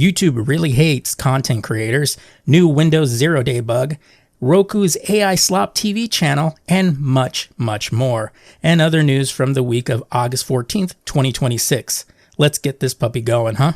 YouTube really hates content creators, new Windows 0 day bug, Roku's AI slop TV channel, and much, much more. And other news from the week of August 14th, 2026. Let's get this puppy going, huh?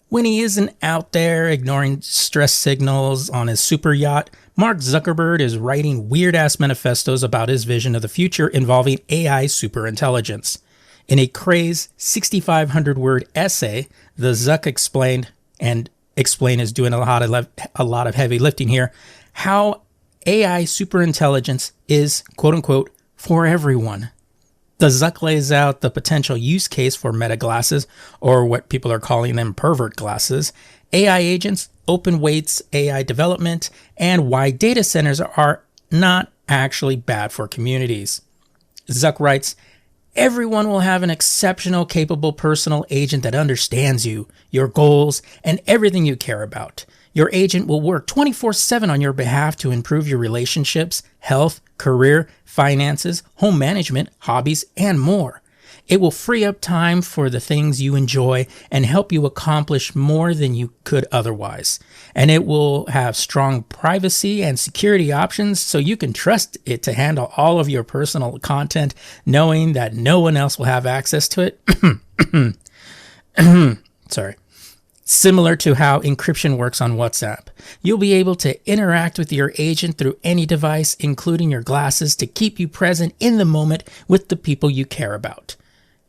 When he isn't out there ignoring stress signals on his super yacht, Mark Zuckerberg is writing weird-ass manifestos about his vision of the future involving AI superintelligence. In a crazed 6,500-word essay, the Zuck explained, and explain is doing a lot of heavy lifting here, how AI superintelligence is, quote-unquote, for everyone. The Zuck lays out the potential use case for meta glasses, or what people are calling them pervert glasses, AI agents, open weights AI development, and why data centers are not actually bad for communities. Zuck writes, everyone will have an exceptional, capable personal agent that understands you, your goals, and everything you care about. Your agent will work 24/7 on your behalf to improve your relationships, health, career, finances, home management, hobbies, and more. It will free up time for the things you enjoy and help you accomplish more than you could otherwise. And it will have strong privacy and security options so you can trust it to handle all of your personal content, knowing that no one else will have access to it. Sorry. Similar to how encryption works on WhatsApp. You'll be able to interact with your agent through any device, including your glasses, to keep you present in the moment with the people you care about.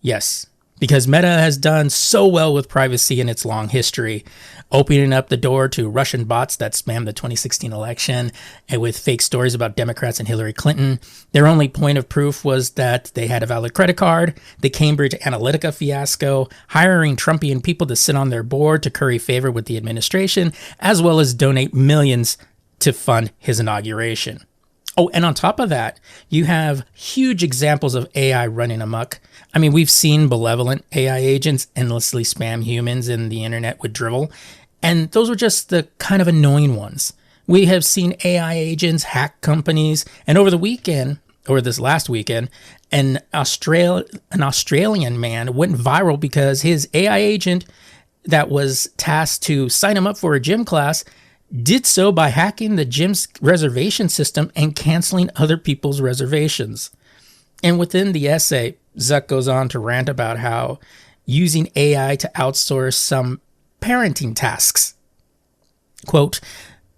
Yes, because Meta has done so well with privacy in its long history, opening up the door to Russian bots that spammed the 2016 election and with fake stories about Democrats and Hillary Clinton. Their only point of proof was that they had a valid credit card, the Cambridge Analytica fiasco, hiring Trumpian people to sit on their board to curry favor with the administration, as well as donate millions to fund his inauguration. Oh, and on top of that, you have huge examples of AI running amok. I mean, we've seen malevolent AI agents endlessly spam humans in the internet with drivel, and those were just the kind of annoying ones. We have seen AI agents hack companies, and over the weekend, or this last weekend, an Australian man went viral because his AI agent that was tasked to sign him up for a gym class did so by hacking the gym's reservation system and canceling other people's reservations. And within the essay, Zuck goes on to rant about how using AI to outsource some parenting tasks. Quote,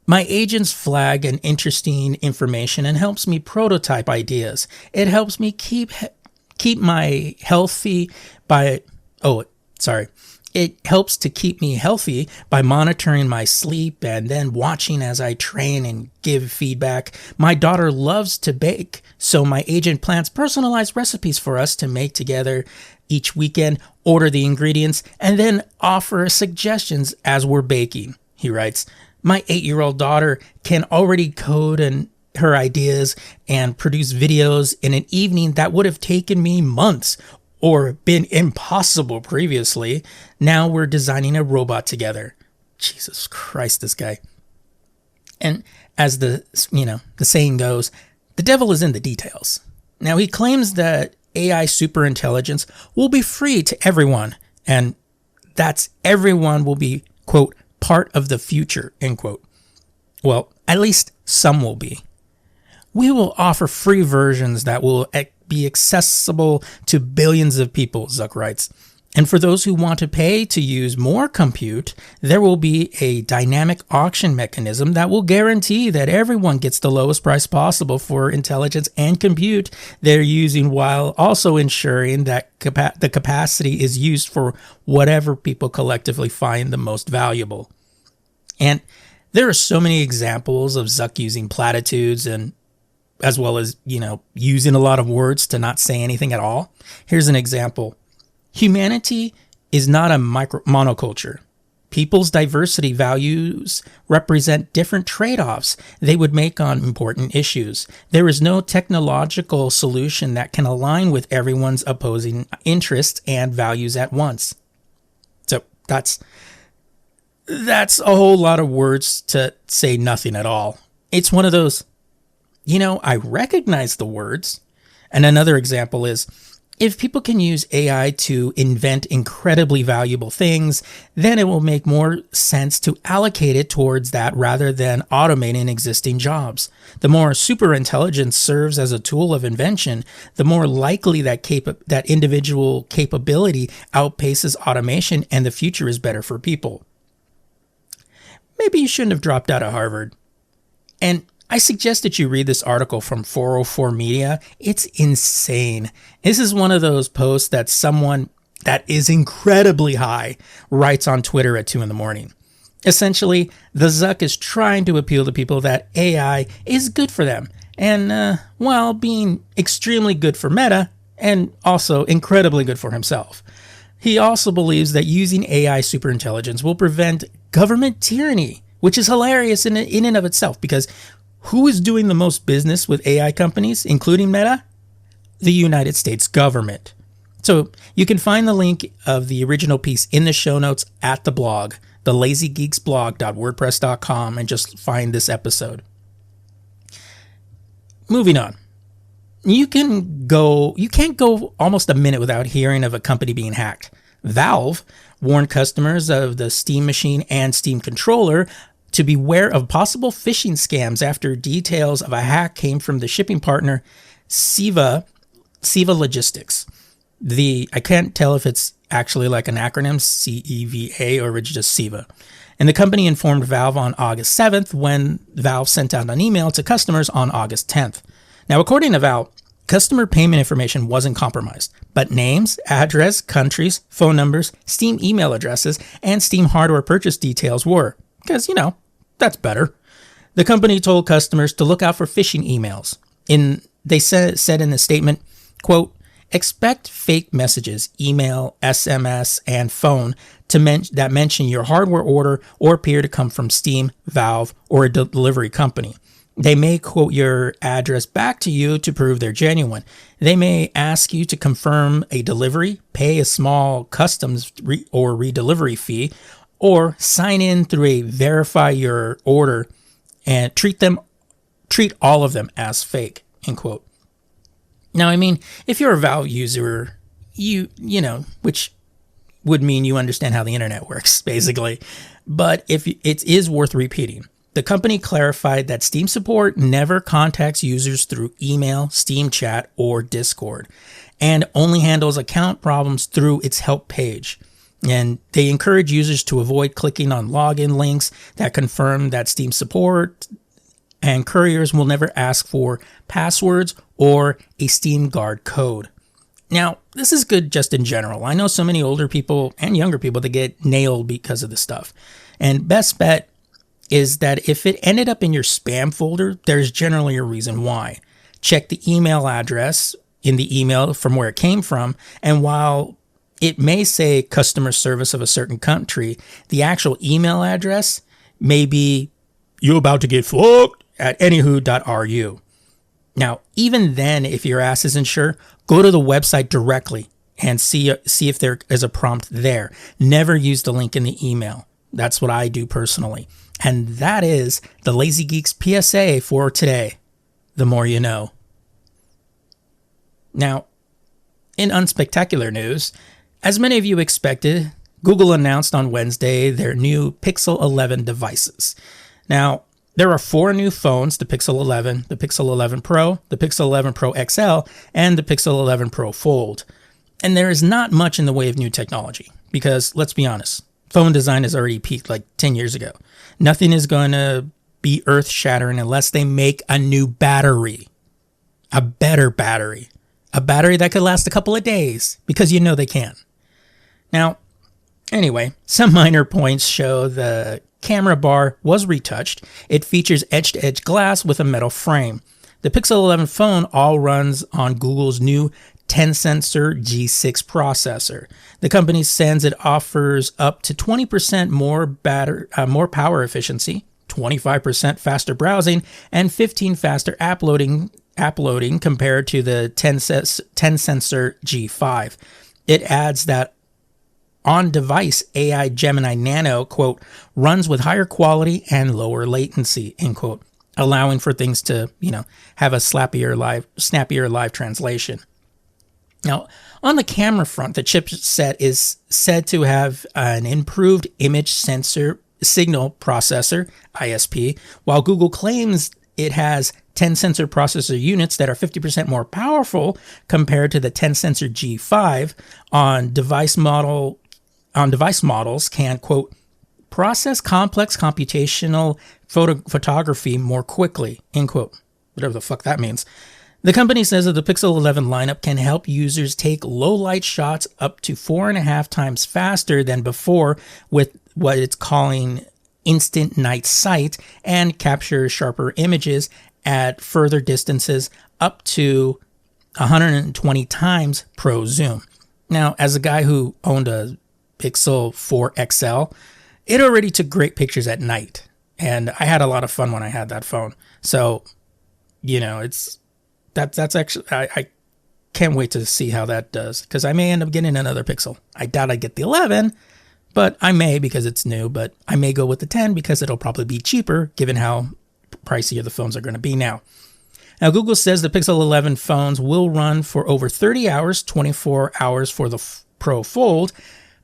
my agents flag an interesting information and helps me prototype ideas. It helps me keep my healthy by, It helps to keep me healthy by monitoring my sleep and then watching as I train and give feedback. My daughter loves to bake, so my agent plans personalized recipes for us to make together each weekend, order the ingredients, and then offer suggestions as we're baking, he writes. My 8-year-old daughter can already code and her ideas and produce videos in an evening that would have taken me months or been impossible previously. Now we're designing a robot together. Jesus Christ, this guy. And as the saying goes, the devil is in the details. Now he claims that AI superintelligence will be free to everyone, and that's everyone will be, quote, part of the future, end quote. Well, at least some will be. We will offer free versions that will be accessible to billions of people, Zuck writes. And for those who want to pay to use more compute, there will be a dynamic auction mechanism that will guarantee that everyone gets the lowest price possible for intelligence and compute they're using, while also ensuring that the capacity is used for whatever people collectively find the most valuable. And there are so many examples of Zuck using platitudes and as well as, using a lot of words to not say anything at all. Here's an example. Humanity is not a monoculture. People's diversity values represent different trade-offs they would make on important issues. There is no technological solution that can align with everyone's opposing interests and values at once. So that's a whole lot of words to say nothing at all. It's one of those, I recognize the words. And another example is, If people can use AI to invent incredibly valuable things, then it will make more sense to allocate it towards that rather than automating existing jobs. The more superintelligence serves as a tool of invention, the more likely that individual capability outpaces automation and the future is better for people. Maybe you shouldn't have dropped out of Harvard. And I suggest that you read this article from 404 Media. It's insane. This is one of those posts that someone that is incredibly high writes on Twitter at 2 a.m. Essentially, the Zuck is trying to appeal to people that AI is good for them, and while being extremely good for Meta and also incredibly good for himself. He also believes that using AI superintelligence will prevent government tyranny, which is hilarious in and of itself, because who is doing the most business with AI companies, including Meta? The United States government. So you can find the link of the original piece in the show notes at the blog, thelazygeeksblog.wordpress.com, and just find this episode. Moving on. You can't go almost a minute without hearing of a company being hacked. Valve warned customers of the Steam Machine and Steam Controller to beware of possible phishing scams after details of a hack came from the shipping partner Ceva Logistics. I can't tell if it's actually like an acronym, CEVA, or it's just Ceva. And the company informed Valve on August 7th when Valve sent out an email to customers on August 10th. Now, according to Valve, customer payment information wasn't compromised, but names, address, countries, phone numbers, Steam email addresses, and Steam hardware purchase details were. Because, that's better. The company told customers to look out for phishing emails. They said in the statement, quote, expect fake messages, email, SMS, and phone that mention your hardware order or appear to come from Steam, Valve, or a delivery company. They may quote your address back to you to prove they're genuine. They may ask you to confirm a delivery, pay a small customs or redelivery fee, or sign in through a verify your order and treat all of them as fake, end quote. Now, I mean, if you're a Valve user, you know, which would mean you understand how the internet works, basically. But if it is worth repeating, the company clarified that Steam support never contacts users through email, Steam chat, or Discord, and only handles account problems through its help page. And they encourage users to avoid clicking on login links that confirm that Steam support, and couriers will never ask for passwords or a Steam Guard code. Now, this is good just in general. I know so many older people and younger people that get nailed because of this stuff. And best bet is that if it ended up in your spam folder, there's generally a reason why. Check the email address in the email from where it came from, and while it may say customer service of a certain country, the actual email address may be you about to get fucked at anywho.ru. Now, even then, if your ass isn't sure, go to the website directly and see if there is a prompt there. Never use the link in the email. That's what I do personally. And that is the Lazy Geeks PSA for today. The more you know. Now, in unspectacular news, as many of you expected, Google announced on Wednesday their new Pixel 11 devices. Now, there are 4 new phones, the Pixel 11, the Pixel 11 Pro, the Pixel 11 Pro XL, and the Pixel 11 Pro Fold. And there is not much in the way of new technology, because let's be honest, phone design has already peaked like 10 years ago. Nothing is going to be earth-shattering unless they make a new battery, a better battery, a battery that could last a couple of days, because you know they can. Now, anyway, some minor points show the camera bar was retouched. It features edge-to-edge glass with a metal frame. The Pixel 11 phone all runs on Google's new 10-sensor G6 processor. The company says it offers up to 20% more power efficiency, 25% faster browsing, and 15% faster app loading compared to the 10-sensor G5. It adds that on-device AI Gemini Nano, quote, runs with higher quality and lower latency, end quote, allowing for things to, have a snappier live translation. Now, On the camera front, the chipset is said to have an improved image sensor signal processor, ISP, while Google claims it has 10 sensor processor units that are 50% more powerful compared to the 10 sensor G5 on device models can, quote, process complex computational photography more quickly, end quote. Whatever the fuck that means. The company says that the Pixel 11 lineup can help users take low light shots up to 4.5 times faster than before with what it's calling instant night sight and capture sharper images at further distances up to 120 times pro zoom. Now, as a guy who owned a Pixel 4 XL, it already took great pictures at night. And I had a lot of fun when I had that phone. So, you know, that's actually, I can't wait to see how that does, because I may end up getting another Pixel. I doubt I get the 11, but I may because it's new, but I may go with the 10 because it'll probably be cheaper given how pricier the phones are going to be now. Now, Google says the Pixel 11 phones will run for over 30 hours, 24 hours for the Pro Fold,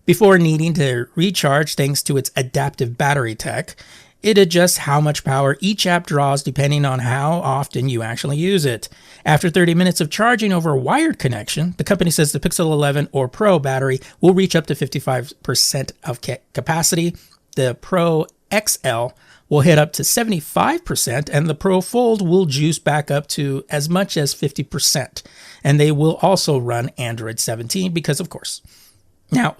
before needing to recharge thanks to its adaptive battery tech. It adjusts how much power each app draws depending on how often you actually use it. After 30 minutes of charging over a wired connection, the company says the Pixel 11 or Pro battery will reach up to 55% of capacity. The Pro XL will hit up to 75%, and the Pro Fold will juice back up to as much as 50%. And they will also run Android 17 because, of course. Now,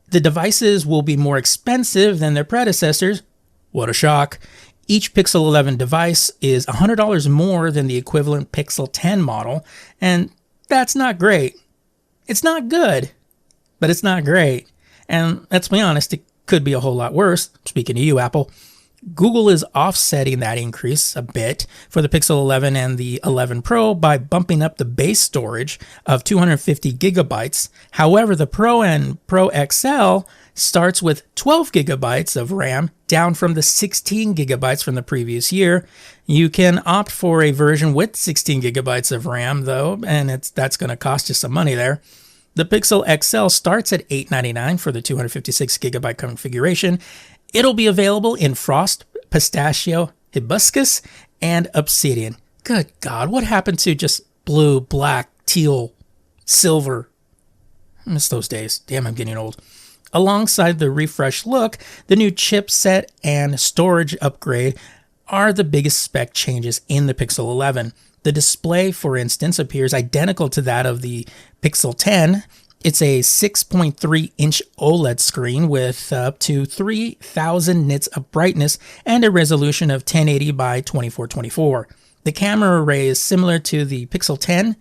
the devices will be more expensive than their predecessors. What a shock. Each Pixel 11 device is $100 more than the equivalent Pixel 10 model, and that's not great. It's not good, but it's not great. And let's be honest, it could be a whole lot worse. Speaking to you, Apple. Google is offsetting that increase a bit for the Pixel 11 and the 11 Pro by bumping up the base storage of 250 gigabytes. However, the Pro and Pro XL starts with 12 gigabytes of RAM, down from the 16 gigabytes from the previous year. You can opt for a version with 16 gigabytes of RAM, though, and that's going to cost you some money there. The Pixel XL starts at $899 for the 256 gigabyte configuration. It'll be available in Frost, Pistachio, Hibiscus, and Obsidian. Good God, what happened to just blue, black, teal, silver? I miss those days. Damn, I'm getting old. Alongside the refreshed look, the new chipset and storage upgrade are the biggest spec changes in the Pixel 11. The display, for instance, appears identical to that of the Pixel 10. It's a 6.3-inch OLED screen with up to 3,000 nits of brightness and a resolution of 1080 by 2424. The camera array is similar to the Pixel 10,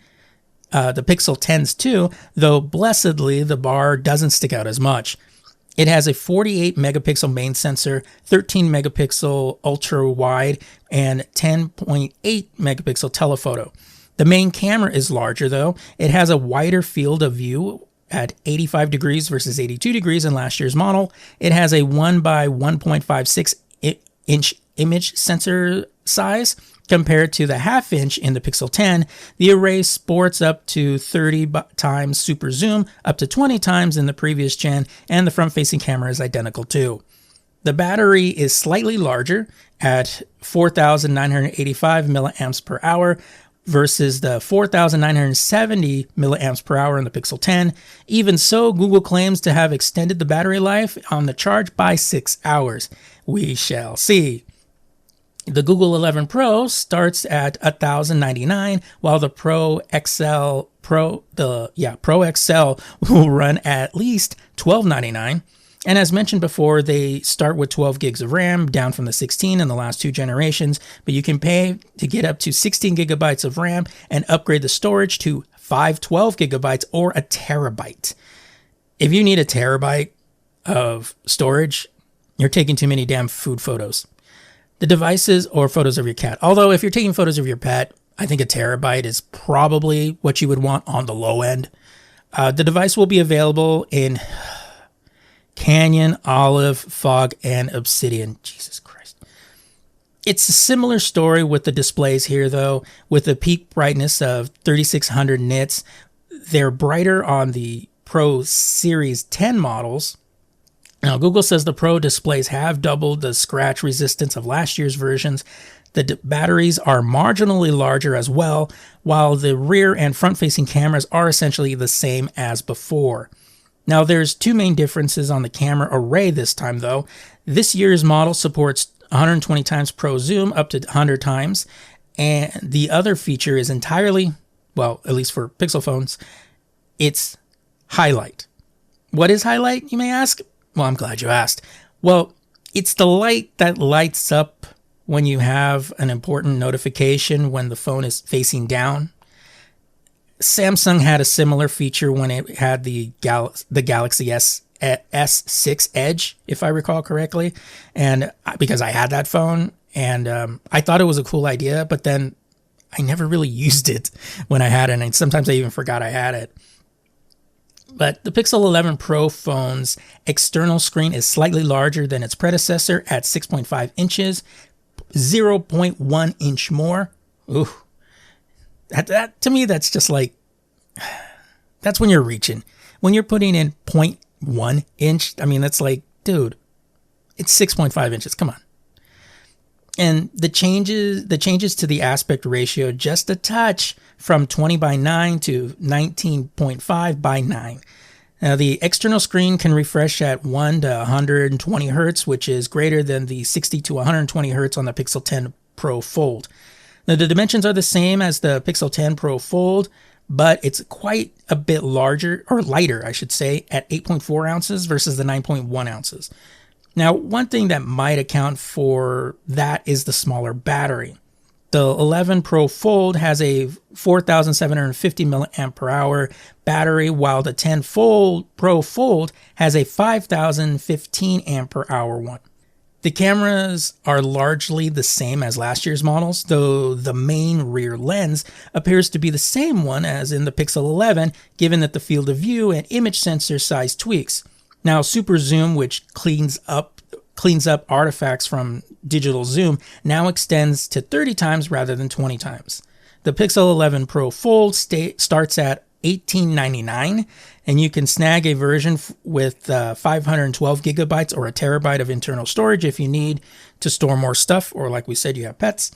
the Pixel 10s too, though blessedly the bar doesn't stick out as much. It has a 48 megapixel main sensor, 13 megapixel ultra wide, and 10.8 megapixel telephoto. The main camera is larger though. It has a wider field of view at 85 degrees versus 82 degrees in last year's model. It has a 1 by 1.56 inch image sensor size compared to the half inch in the Pixel 10. The array sports up to 30 times super zoom, up to 20 times in the previous gen, and the front-facing camera is identical too. The battery is slightly larger at 4,985 milliamps per hour versus the 4,970 milliamps per hour in the Pixel 10. Even so, Google claims to have extended the battery life on the charge by 6 hours. We shall see. The Google 11 Pro starts at $1,099, while the Pro XL will run at least $1,299. And as mentioned before, they start with 12 gigs of RAM, down from the 16 in the last two generations, but you can pay to get up to 16 gigabytes of RAM and upgrade the storage to 512 gigabytes or a terabyte. If you need a terabyte of storage, you're taking too many damn food photos. The devices or photos of your cat. Although if you're taking photos of your pet, I think a terabyte is probably what you would want on the low end. The device will be available in Canyon, Olive, Fog, and Obsidian. Jesus Christ. It's a similar story with the displays here, though, with a peak brightness of 3,600 nits. they're brighter on the Pro Series 10 models. Now, Google says the Pro displays have doubled the scratch resistance of last year's versions. The batteries are marginally larger as well, while the rear and front-facing cameras are essentially the same as before. Now, there's two main differences on the camera array this time, though. This year's model supports 120 times Pro Zoom up to 100 times, and the other feature is entirely, well, at least for Pixel phones, it's highlight. What is highlight, you may ask? Well, I'm glad you asked. Well, it's the light that lights up when you have an important notification when the phone is facing down. Samsung had a similar feature when it had the Galaxy S6 Edge, if I recall correctly, and because I had that phone, and I thought it was a cool idea, but then I never really used it when I had it, and sometimes I even forgot I had it. But the Pixel 11 Pro phone's external screen is slightly larger than its predecessor at 6.5 inches, 0.1 inch more. Ooh, that to me, that's just like, that's when you're reaching. When you're putting in 0.1 inch, I mean, that's like, dude, it's 6.5 inches. Come on. And the changes to the aspect ratio just a touch from 20:9 to 19.5:9. Now, the external screen can refresh at 1 to 120 hertz, which is greater than the 60 to 120 hertz on the Pixel 10 Pro Fold. Now, the dimensions are the same as the Pixel 10 Pro Fold, but it's quite a bit larger, or lighter, I should say, at 8.4 ounces versus the 9.1 ounces. Now, one thing that might account for that is the smaller battery. The 11 Pro Fold has a 4,750 milliamp per hour battery, while the 10 Pro Fold has a 5,015 amp per hour one. The cameras are largely the same as last year's models, though the main rear lens appears to be the same one as in the Pixel 11, given that the field of view and image sensor size tweaks. Now, Super Zoom, which cleans up artifacts from digital zoom, now extends to 30 times rather than 20 times. The Pixel 11 Pro Fold starts at $18.99, and you can snag a version with 512 gigabytes or a terabyte of internal storage if you need to store more stuff, or like we said, you have pets.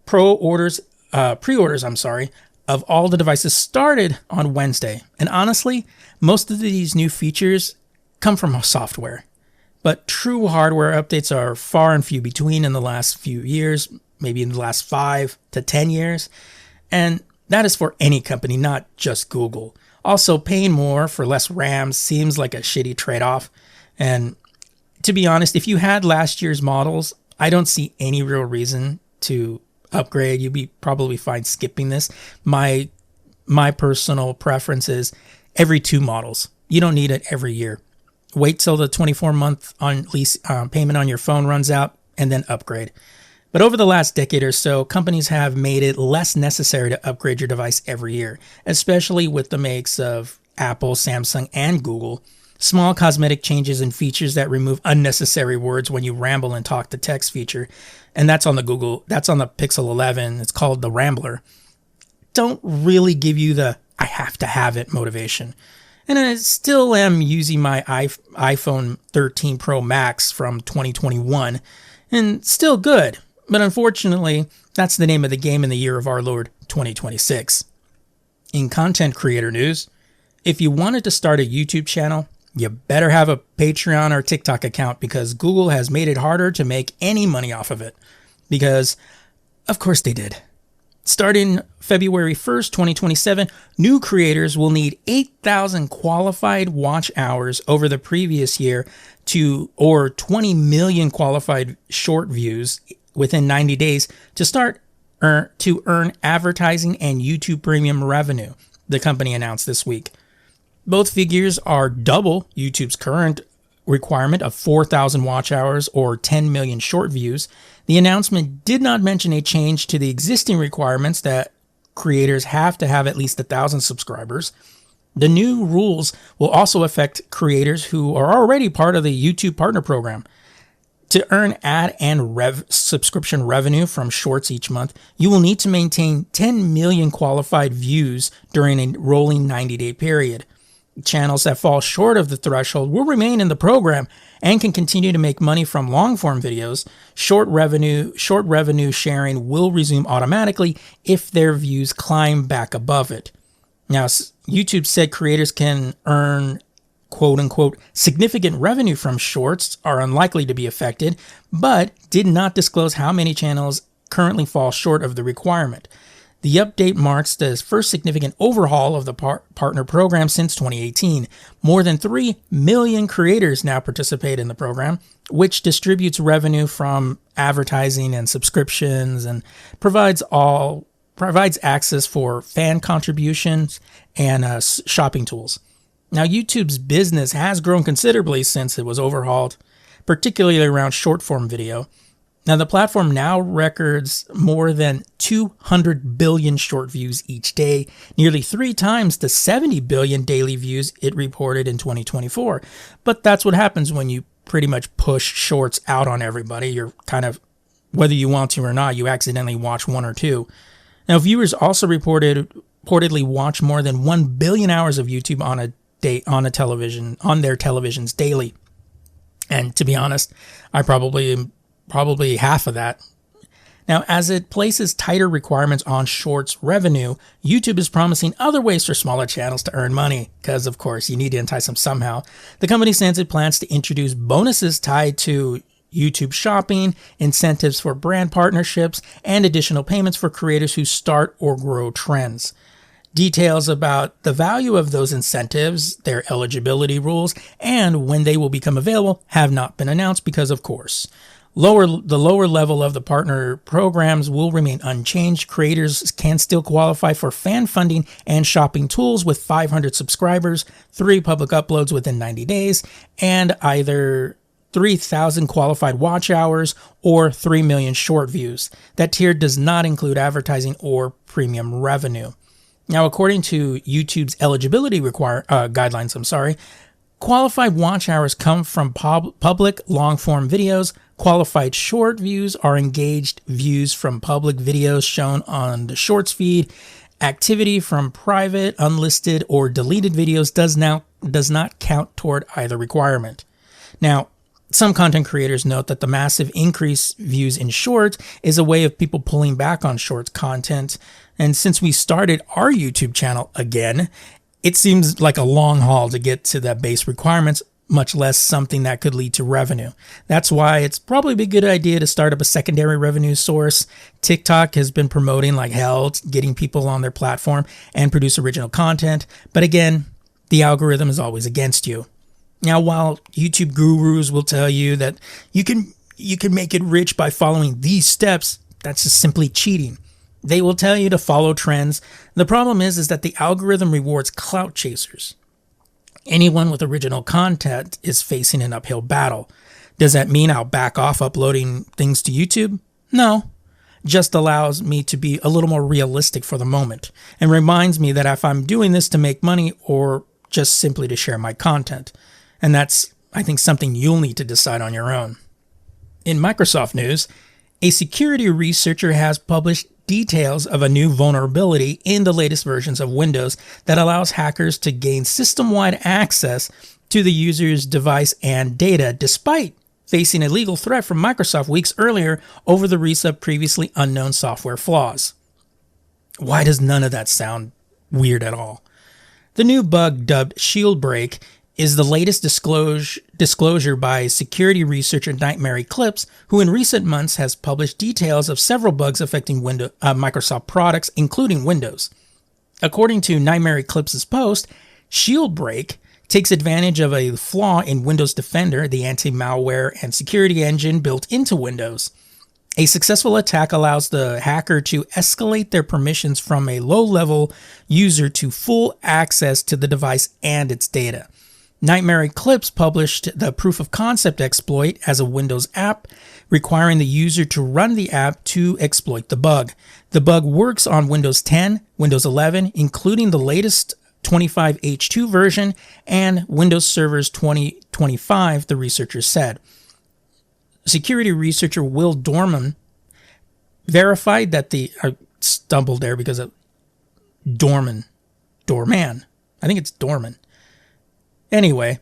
Pre-orders of all the devices started on Wednesday, and honestly, most of these new features come from software. But true hardware updates are far and few between in the last few years, maybe in the last 5 to 10 years. And that is for any company, not just Google. Also, paying more for less RAM seems like a shitty trade-off. And to be honest, if you had last year's models, I don't see any real reason to upgrade. You'd be probably fine skipping this. My personal preference is every 2 models. You don't need it every year. Wait till the 24-month on lease payment on your phone runs out and then upgrade. But over the last decade or so, companies have made it less necessary to upgrade your device every year, especially with the makes of Apple, Samsung, and Google. Small cosmetic changes and features that remove unnecessary words when you ramble and talk to text feature, and that's on the Pixel 11. It's called the Rambler. Don't really give you the I have to have it motivation. And I still am using my iPhone 13 Pro Max from 2021, and still good. But unfortunately, that's the name of the game in the year of our Lord 2026. In content creator news, if you wanted to start a YouTube channel, you better have a Patreon or TikTok account, because Google has made it harder to make any money off of it. Because, of course they did. Starting February 1st, 2027, new creators will need 8,000 qualified watch hours over the previous year or 20 million qualified short views within 90 days to earn advertising and YouTube premium revenue, the company announced this week. Both figures are double YouTube's current requirement of 4,000 watch hours or 10 million short views. The announcement did not mention a change to the existing requirements that creators have to have at least 1,000 subscribers. The new rules will also affect creators who are already part of the YouTube Partner Program. To earn ad and subscription revenue from shorts each month, you will need to maintain 10 million qualified views during a rolling 90-day period. Channels that fall short of the threshold will remain in the program and can continue to make money from long-form videos. Short revenue sharing will resume automatically if their views climb back above it. Now, YouTube said creators can earn quote-unquote significant revenue from shorts are unlikely to be affected, but did not disclose how many channels currently fall short of the requirement. The update marks the first significant overhaul of the partner program since 2018. More than 3 million creators now participate in the program, which distributes revenue from advertising and subscriptions and provides access for fan contributions and shopping tools. Now, YouTube's business has grown considerably since it was overhauled, particularly around short-form video. Now, the platform now records more than 200 billion short views each day, nearly 3 times the 70 billion daily views it reported in 2024. But that's what happens when you pretty much push shorts out on everybody. You're kind of, whether you want to or not, you accidentally watch one or two. Now, viewers also reportedly watch more than 1 billion hours of YouTube on their televisions daily. And to be honest, I probably half of that. Now, as it places tighter requirements on shorts revenue, YouTube is promising other ways for smaller channels to earn money, because of course you need to entice them somehow. The company says it plans to introduce bonuses tied to YouTube shopping, incentives for brand partnerships, and additional payments for creators who start or grow trends. Details about the value of those incentives, their eligibility rules, and when they will become available have not been announced because, of course, the lower level of the partner programs will remain unchanged. Creators can still qualify for fan funding and shopping tools with 500 subscribers, 3 public uploads within 90 days, and either 3,000 qualified watch hours or 3 million short views. That tier does not include advertising or premium revenue. Now, according to YouTube's eligibility guidelines, qualified watch hours come from public long-form videos. Qualified short views are engaged views from public videos shown on the Shorts feed. Activity from private, unlisted, or deleted videos does not count toward either requirement. Now, some content creators note that the massive increased views in shorts is a way of people pulling back on shorts content. And since we started our YouTube channel again, it seems like a long haul to get to the base requirements, much less something that could lead to revenue. That's why it's probably a good idea to start up a secondary revenue source. TikTok has been promoting like hell, getting people on their platform and produce original content. But again, the algorithm is always against you. Now, while YouTube gurus will tell you that you can make it rich by following these steps, that's just simply cheating. They will tell you to follow trends. The problem is that the algorithm rewards clout chasers. Anyone with original content is facing an uphill battle. Does that mean I'll back off uploading things to YouTube? No. Just allows me to be a little more realistic for the moment and reminds me that if I'm doing this to make money or just simply to share my content. And that's, I think, something you'll need to decide on your own. In Microsoft news, a security researcher has published details of a new vulnerability in the latest versions of Windows that allows hackers to gain system-wide access to the user's device and data, despite facing a legal threat from Microsoft weeks earlier over the release of previously unknown software flaws. Why does none of that sound weird at all? The new bug, dubbed Shield Break, is the latest disclosure by security researcher Nightmare Eclipse, who in recent months has published details of several bugs affecting Microsoft products, including Windows. According to Nightmare Eclipse's post, Shield Break takes advantage of a flaw in Windows Defender, the anti-malware and security engine built into Windows. A successful attack allows the hacker to escalate their permissions from a low-level user to full access to the device and its data. Nightmare Eclipse published the proof of concept exploit as a Windows app, requiring the user to run the app to exploit the bug. The bug works on Windows 10, Windows 11, including the latest 25H2 version, and Windows Server 2025, the researchers said. security researcher Will Dorman verified that I stumbled there because of Dorman. I think it's Dorman. Anyway,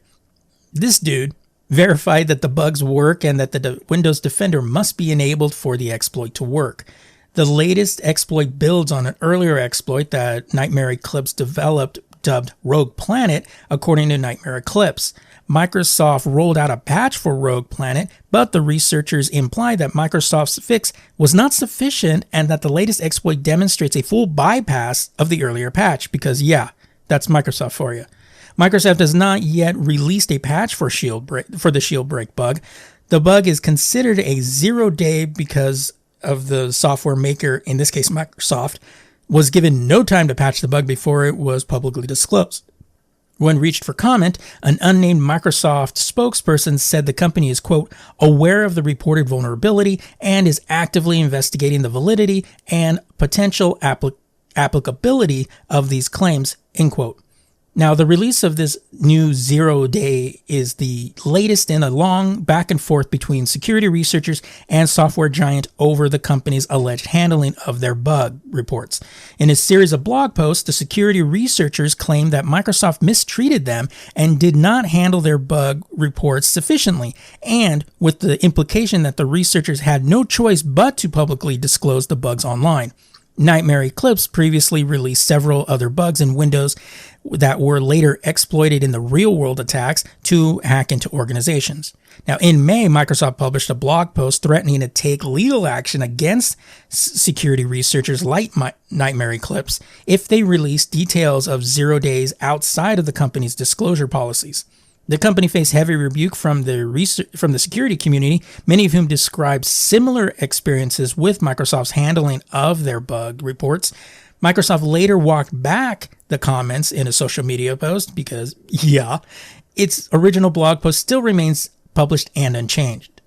this dude verified that the bugs work and that the Windows Defender must be enabled for the exploit to work. The latest exploit builds on an earlier exploit that Nightmare Eclipse developed, dubbed Rogue Planet, according to Nightmare Eclipse. Microsoft rolled out a patch for Rogue Planet, but the researchers implied that Microsoft's fix was not sufficient and that the latest exploit demonstrates a full bypass of the earlier patch, because yeah, that's Microsoft for you. Microsoft has not yet released a patch for the shield break bug. The bug is considered a 0-day because of the software maker, in this case Microsoft, was given no time to patch the bug before it was publicly disclosed. When reached for comment, an unnamed Microsoft spokesperson said the company is, quote, aware of the reported vulnerability and is actively investigating the validity and potential applicability of these claims, end quote. Now, the release of this new 0-day is the latest in a long back and forth between security researchers and software giant over the company's alleged handling of their bug reports. In a series of blog posts, the security researchers claimed that Microsoft mistreated them and did not handle their bug reports sufficiently, and with the implication that the researchers had no choice but to publicly disclose the bugs online. Nightmare Eclipse previously released several other bugs in Windows that were later exploited in the real-world attacks to hack into organizations. Now, in May, Microsoft published a blog post threatening to take legal action against security researchers like Nightmare Eclipse if they release details of 0 days outside of the company's disclosure policies. The company faced heavy rebuke from the security community, many of whom described similar experiences with Microsoft's handling of their bug reports. Microsoft later walked back the comments in a social media post because, yeah, its original blog post still remains published and unchanged.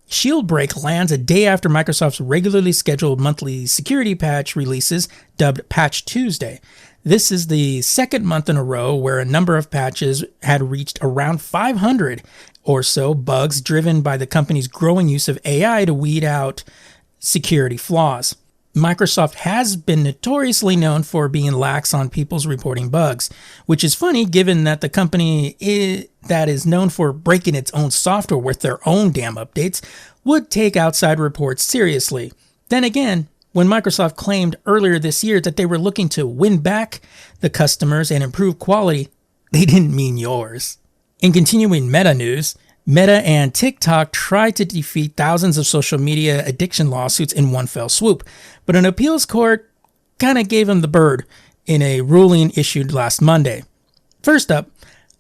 Shieldbreak lands a day after Microsoft's regularly scheduled monthly security patch releases, dubbed Patch Tuesday. This is the second month in a row where a number of patches had reached around 500 or so bugs driven by the company's growing use of AI to weed out security flaws. Microsoft has been notoriously known for being lax on people's reporting bugs, which is funny given that the company that is known for breaking its own software with their own damn updates would take outside reports seriously. Then again, when Microsoft claimed earlier this year that they were looking to win back the customers and improve quality, they didn't mean yours. In continuing Meta news, Meta and TikTok tried to defeat thousands of social media addiction lawsuits in one fell swoop, but an appeals court kind of gave them the bird in a ruling issued last Monday. First up,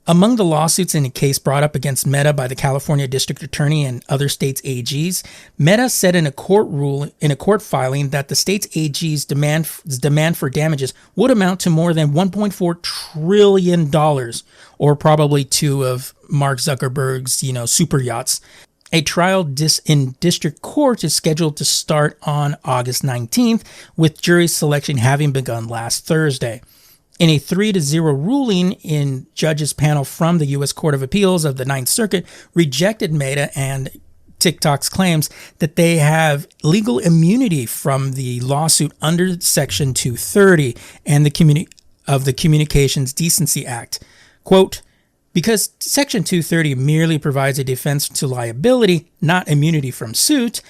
among the lawsuits in a case brought up against Meta by the California District Attorney and other states' AGs, Meta said in a court filing that the state's AG's demand for damages would amount to more than $1.4 trillion, or probably two of Mark Zuckerberg's, super yachts. A trial in district court is scheduled to start on August 19th, with jury selection having begun last Thursday. In a 3-0 ruling, in judges panel from the U.S. Court of Appeals of the Ninth Circuit rejected Meta and TikTok's claims that they have legal immunity from the lawsuit under Section 230 and the Communications Decency Act. Quote, because Section 230 merely provides a defense to liability, not immunity from suit,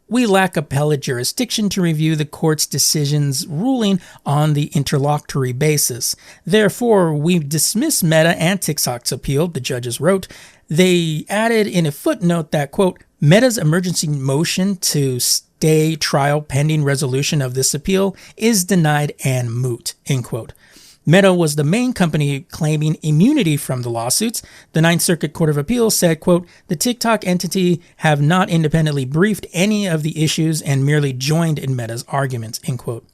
we lack appellate jurisdiction to review the court's decision's ruling on the interlocutory basis. Therefore, we dismiss Meta and TikTok's appeal, the judges wrote. They added in a footnote that, quote, Meta's emergency motion to stay trial pending resolution of this appeal is denied and moot, end quote. Meta was the main company claiming immunity from the lawsuits. The Ninth Circuit Court of Appeals said, quote, the TikTok entity have not independently briefed any of the issues and merely joined in Meta's arguments, end quote.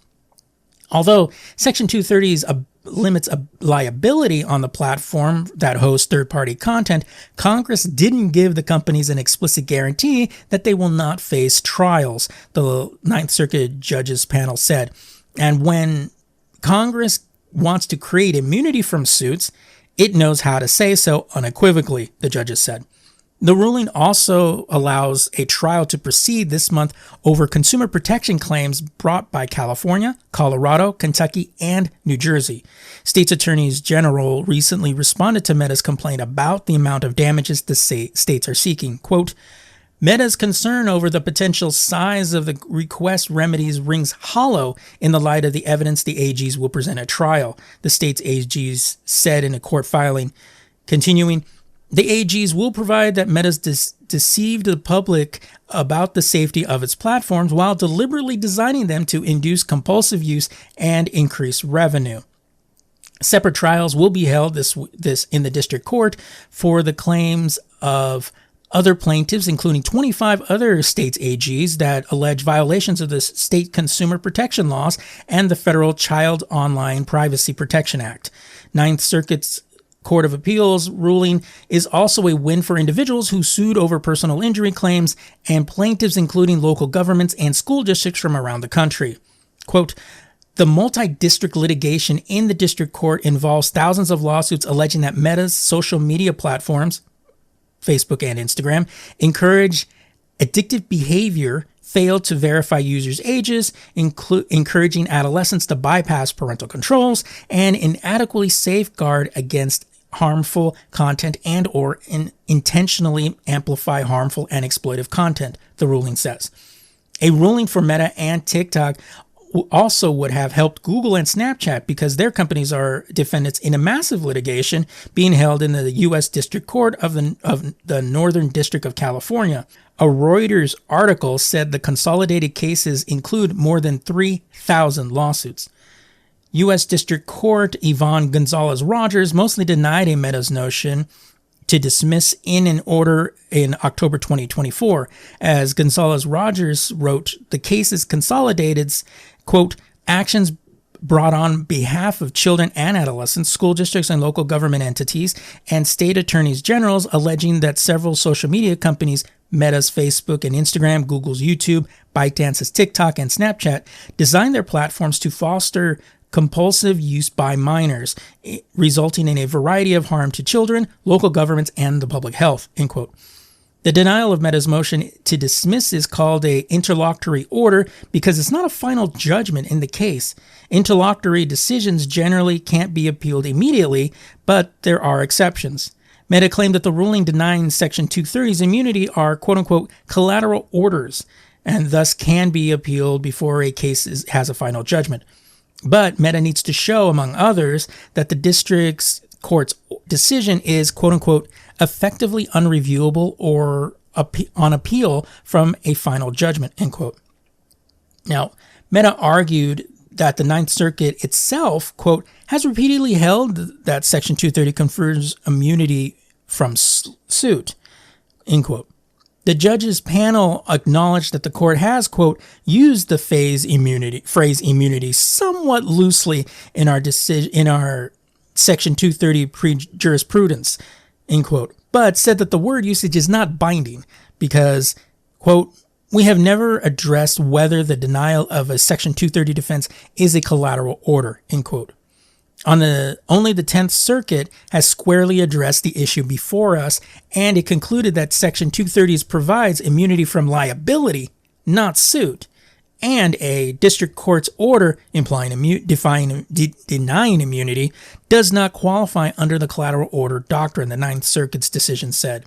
Although Section 230 limits a liability on the platform that hosts third-party content, Congress didn't give the companies an explicit guarantee that they will not face trials, the Ninth Circuit judges panel said. And when Congress wants to create immunity from suits, it knows how to say so unequivocally, the judges said. The ruling also allows a trial to proceed this month over consumer protection claims brought by California, Colorado, Kentucky, and New Jersey. States attorneys general recently responded to Meta's complaint about the amount of damages the states are seeking. Quote, Meta's concern over the potential size of the request remedies rings hollow in the light of the evidence the AGs will present at trial, the state's AGs said in a court filing. Continuing, the AGs will provide that Meta's deceived the public about the safety of its platforms while deliberately designing them to induce compulsive use and increase revenue. Separate trials will be held this in the district court for the claims of other plaintiffs, including 25 other states' AGs that allege violations of the state consumer protection laws and the federal Child Online Privacy Protection Act. Ninth Circuit's Court of Appeals ruling is also a win for individuals who sued over personal injury claims and plaintiffs including local governments and school districts from around the country. Quote, the multi-district litigation in the district court involves thousands of lawsuits alleging that Meta's social media platforms, Facebook and Instagram, encourage addictive behavior, fail to verify users' ages, encouraging adolescents to bypass parental controls, and inadequately safeguard against harmful content and or intentionally amplify harmful and exploitive content, the ruling says. A ruling for Meta and TikTok also would have helped Google and Snapchat because their companies are defendants in a massive litigation being held in the U.S. District Court of the Northern District of California. A Reuters article said the consolidated cases include more than 3,000 lawsuits. U.S. District Court Yvonne Gonzalez-Rogers mostly denied a Meta's motion to dismiss in an order in October 2024. As Gonzalez-Rogers wrote, the cases consolidated, quote, actions brought on behalf of children and adolescents, school districts and local government entities, and state attorneys generals alleging that several social media companies, Meta's Facebook and Instagram, Google's YouTube, ByteDance's TikTok, and Snapchat, designed their platforms to foster compulsive use by minors, resulting in a variety of harm to children, local governments, and the public health, end quote. The denial of Meta's motion to dismiss is called an interlocutory order because it's not a final judgment in the case. Interlocutory decisions generally can't be appealed immediately, but there are exceptions. Meta claimed that the ruling denying Section 230's immunity are quote-unquote collateral orders and thus can be appealed before a case has a final judgment. But Meta needs to show, among others, that the district's court's decision is, quote-unquote, effectively unreviewable or on appeal from a final judgment, end quote. Now, Meta argued that the Ninth Circuit itself, quote, has repeatedly held that Section 230 confers immunity from suit, end quote. The judges' panel acknowledged that the court has, quote, used the phrase immunity somewhat loosely in our Section 230 pre-jurisprudence, end quote, but said that the word usage is not binding because, quote, we have never addressed whether the denial of a Section 230 defense is a collateral order, end quote. Only the 10th Circuit has squarely addressed the issue before us, and it concluded that Section 230 provides immunity from liability, not suit, and a district court's order denying immunity does not qualify under the collateral order doctrine, the Ninth Circuit's decision said.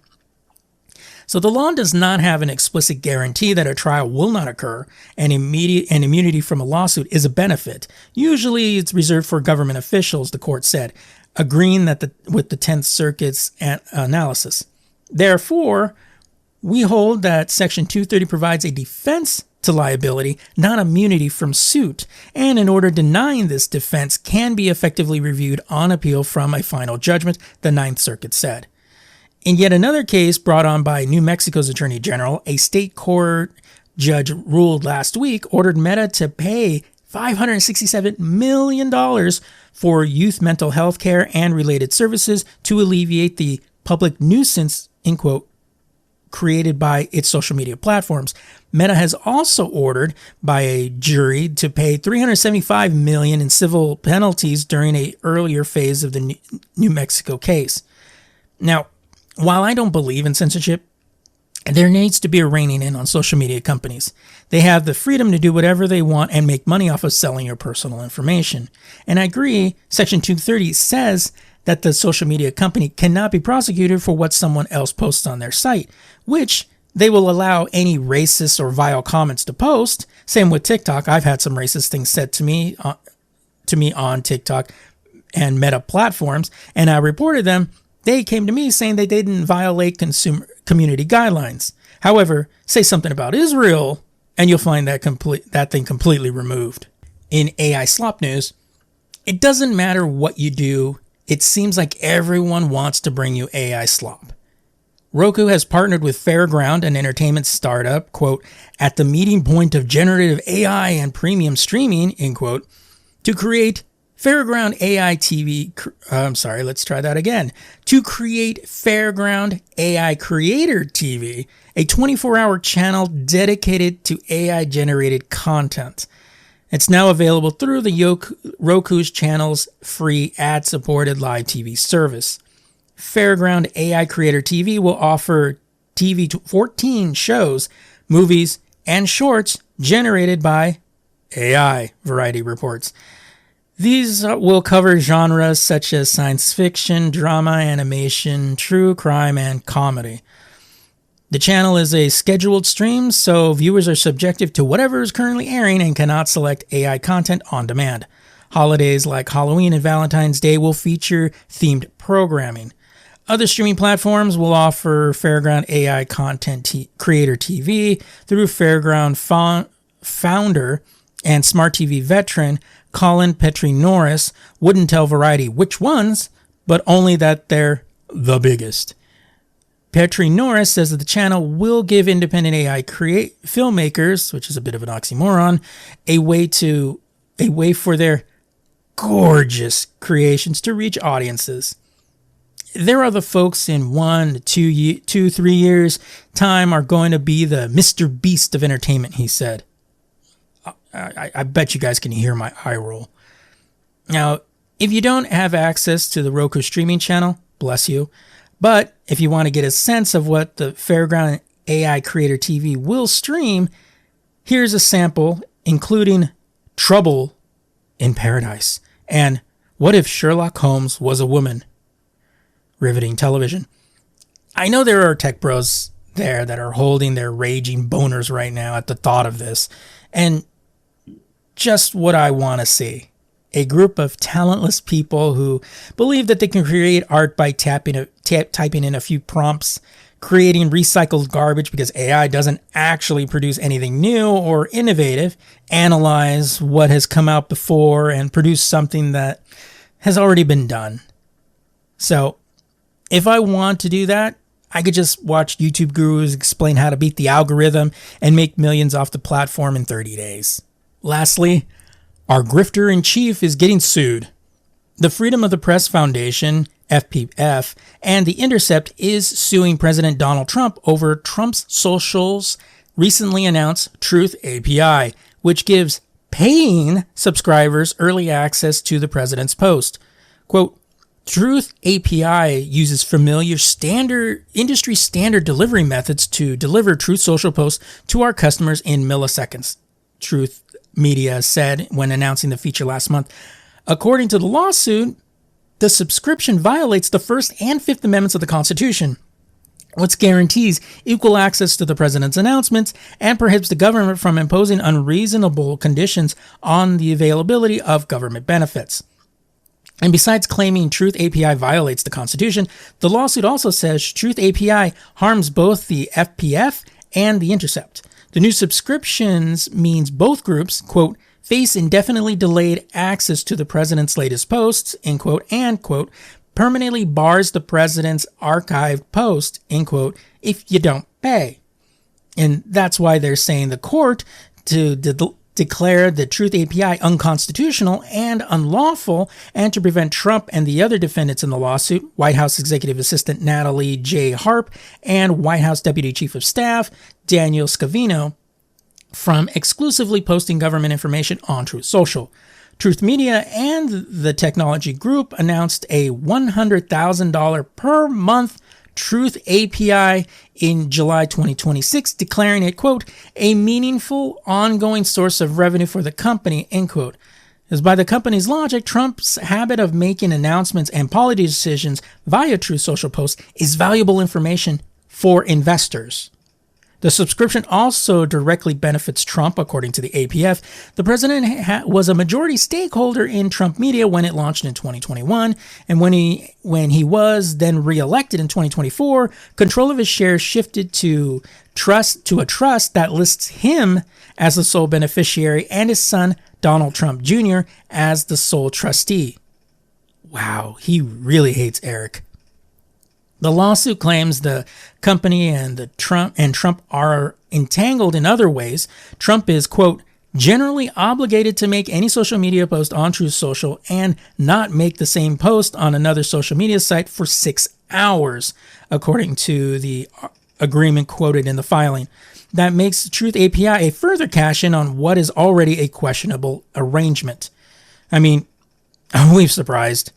So the law does not have an explicit guarantee that a trial will not occur, and immunity from a lawsuit is a benefit. Usually it's reserved for government officials, the court said, agreeing with the 10th Circuit's analysis. Therefore, we hold that Section 230 provides a defense to liability, not immunity from suit, and an order denying this defense can be effectively reviewed on appeal from a final judgment, the Ninth Circuit said. In yet another case brought on by New Mexico's Attorney General, a state court judge ruled last week ordered Meta to pay $567 million for youth mental health care and related services to alleviate the public nuisance, end quote, created by its social media platforms. Meta has also ordered by a jury to pay $375 million in civil penalties during an earlier phase of the New Mexico case. Now, While I don't believe in censorship, there needs to be a reining in on social media companies. They have the freedom to do whatever they want and make money off of selling your personal information. And I agree, Section 230 says that the social media company cannot be prosecuted for what someone else posts on their site, which they will allow any racist or vile comments to post. Same with TikTok. I've had some racist things said to me on TikTok and Meta platforms, and I reported them. They came to me saying they didn't violate consumer community guidelines. However, say something about Israel, and you'll find that thing completely removed. In AI slop news, it doesn't matter what you do. It seems like everyone wants to bring you AI slop. Roku has partnered with Fairground, an entertainment startup, quote, at the meeting point of generative AI and premium streaming, end quote, to create Fairground AI TV, to create Fairground AI Creator TV, a 24-hour channel dedicated to AI-generated content. It's now available through the Roku's channel's free ad-supported live TV service. Fairground AI Creator TV will offer 14 shows, movies, and shorts generated by AI, Variety reports. These will cover genres such as science fiction, drama, animation, true crime, and comedy. The channel is a scheduled stream, so viewers are subjective to whatever is currently airing and cannot select AI content on demand. Holidays like Halloween and Valentine's Day will feature themed programming. Other streaming platforms will offer Fairground AI Content Creator TV through Fairground founder and Smart TV veteran Colin Petrie Norris wouldn't tell Variety which ones, but only that they're the biggest. Petrie Norris says that the channel will give independent AI filmmakers, which is a bit of an oxymoron, a way for their gorgeous creations to reach audiences. There are the folks in 1 to 3 years time are going to be the Mr. Beast of entertainment, he said. I bet you guys can hear my eye roll. Now, if you don't have access to the Roku streaming channel, bless you. But if you want to get a sense of what the Fairground AI Creator TV will stream, here's a sample, including Trouble in Paradise and What If Sherlock Holmes Was a Woman? Riveting television. I know there are tech bros there that are holding their raging boners right now at the thought of this. And just what I want to see. A group of talentless people who believe that they can create art by typing in a few prompts, creating recycled garbage because AI doesn't actually produce anything new or innovative, analyze what has come out before, and produce something that has already been done. So, if I want to do that, I could just watch YouTube gurus explain how to beat the algorithm and make millions off the platform in 30 days. Lastly, our grifter-in-chief is getting sued. The Freedom of the Press Foundation, FPF, and The Intercept is suing President Donald Trump over Trump's Social's recently announced Truth API, which gives paying subscribers early access to the president's post. Quote, Truth API uses familiar industry standard delivery methods to deliver Truth Social posts to our customers in milliseconds, Truth Media said when announcing the feature last month. According to the lawsuit, the subscription violates the First and Fifth Amendments of the Constitution, which guarantees equal access to the president's announcements and prohibits the government from imposing unreasonable conditions on the availability of government benefits. And besides claiming Truth API violates the Constitution, the lawsuit also says Truth API harms both the FPF and The Intercept. The new subscriptions means both groups, quote, face indefinitely delayed access to the president's latest posts, end quote, and, quote, permanently bars the president's archived post, end quote, if you don't pay. And that's why they're saying the court to declare the Truth API unconstitutional and unlawful, and to prevent Trump and the other defendants in the lawsuit, White House Executive Assistant Natalie J. Harp and White House Deputy Chief of Staff Daniel Scavino, from exclusively posting government information on Truth Social. Truth Media and the technology group announced a $100,000 per month Truth API in July 2026, declaring it, quote, a meaningful ongoing source of revenue for the company, end quote. As by the company's logic, Trump's habit of making announcements and policy decisions via Truth Social posts is valuable information for investors. The subscription also directly benefits Trump, according to the APF. The president was a majority stakeholder in Trump Media when it launched in 2021, and when he was then reelected in 2024, control of his shares shifted to a trust that lists him as the sole beneficiary and his son Donald Trump Jr. as the sole trustee. Wow, he really hates Eric. The lawsuit claims the company and Trump are entangled in other ways. Trump is, quote, generally obligated to make any social media post on Truth Social and not make the same post on another social media site for 6 hours, according to the agreement quoted in the filing. That makes the Truth API a further cash-in on what is already a questionable arrangement. I mean, are we surprised?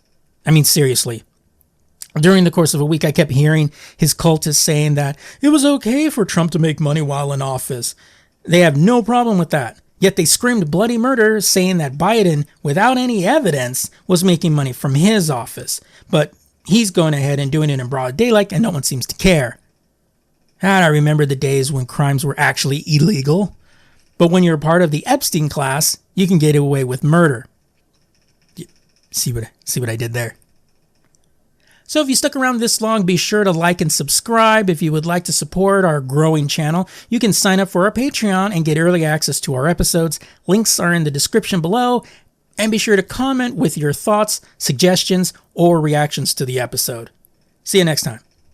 I mean, seriously. During the course of a week, I kept hearing his cultists saying that it was okay for Trump to make money while in office. They have no problem with that. Yet they screamed bloody murder, saying that Biden, without any evidence, was making money from his office. But he's going ahead and doing it in broad daylight, and no one seems to care. And I remember the days when crimes were actually illegal. But when you're part of the Epstein class, you can get away with murder. See what I did there? So if you stuck around this long, be sure to like and subscribe. If you would like to support our growing channel, you can sign up for our Patreon and get early access to our episodes. Links are in the description below. And be sure to comment with your thoughts, suggestions, or reactions to the episode. See you next time.